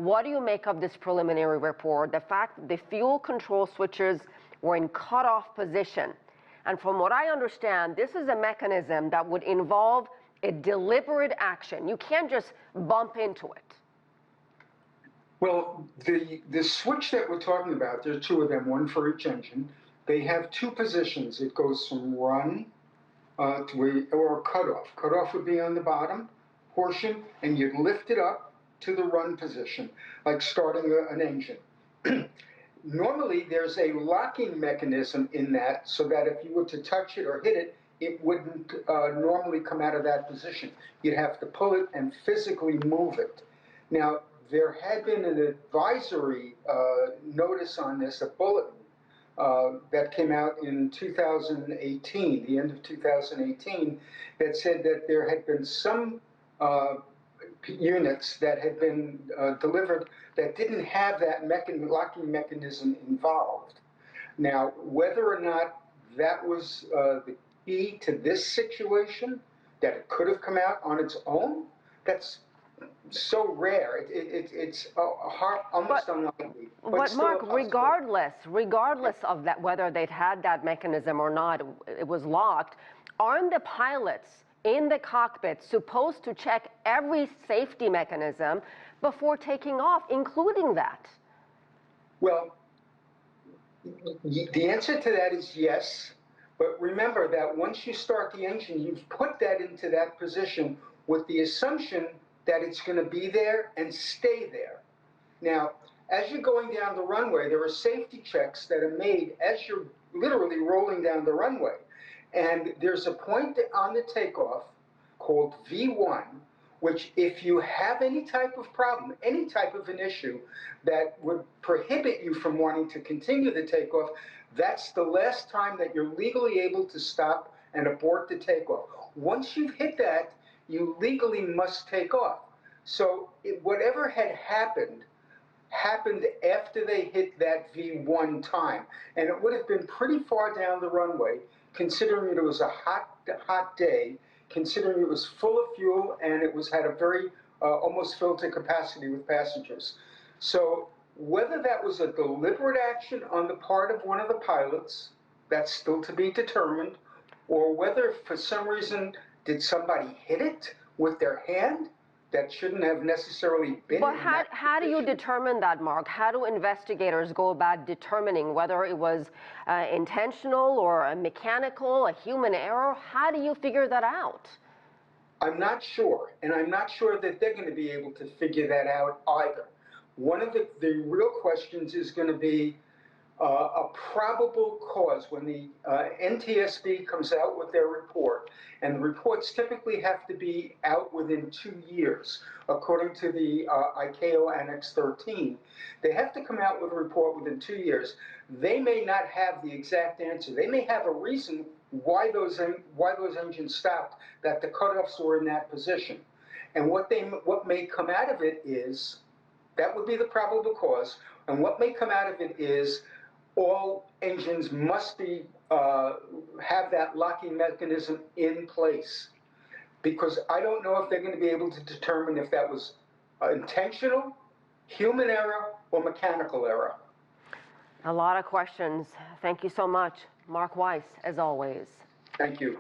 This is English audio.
What do you make of this preliminary report? The fact that the fuel control switches were in cutoff position. And from what I understand, this is a mechanism that would involve a deliberate action. You can't just bump into it. Well, the switch that we're talking about, there are two of them, one for each engine. They have two positions. It goes from run or cutoff. Cutoff would be on the bottom portion, and you'd lift it up to the run position, like starting an engine. Normally, there's a locking mechanism in that, so that if you were to touch it or hit it, it wouldn't normally come out of that position. You'd have to pull it and physically move it. Now, there had been an advisory notice on this, a bulletin, that came out in 2018, the end of 2018, that said that there had been some units that had been delivered that didn't have that locking mechanism involved. Now, whether or not that was the key to this situation, that it could have come out on its own, that's so rare. It's almost unlikely. But Mark, regardless of that, whether they'd had that mechanism or not, it was locked, aren't the pilots in the cockpit supposed to check every safety mechanism before taking off, including that? Well, the answer to that is yes. But remember that once you start the engine, you've put that into that position with the assumption that it's going to be there and stay there. Now, as you're going down the runway, there are safety checks that are made as you're literally rolling down the runway. And there's a point on the takeoff called V1, which if you have any type of problem, any type of an issue that would prohibit you from wanting to continue the takeoff, that's the last time that you're legally able to stop and abort the takeoff. Once you've hit that, you legally must take off. So whatever had happened after they hit that V1 time. And it would have been pretty far down the runway, considering it was a hot day, considering it was full of fuel, and it had a very almost filled to capacity with passengers. So whether that was a deliberate action on the part of one of the pilots, that's still to be determined, or whether for some reason did somebody hit it with their hand that shouldn't have necessarily been. But how do you determine that, Mark? How do investigators go about determining whether it was intentional or a mechanical, a human error? How do you figure that out? I'm not sure, and I'm not sure that they're going to be able to figure that out either. One of the real questions is going to be a probable cause. When the NTSB comes out with their report, and the reports typically have to be out within 2 years, according to the ICAO Annex 13. They have to come out with a report within 2 years. They may not have the exact answer. They may have a reason why those engines stopped, that the cutoffs were in that position. And what may come out of it is, that would be the probable cause, and what may come out of it is all engines must be have that locking mechanism in place, because I don't know if they're going to be able to determine if that was intentional, human error, or mechanical error. A lot of questions. Thank you so much, Mark Weiss, as always. Thank you.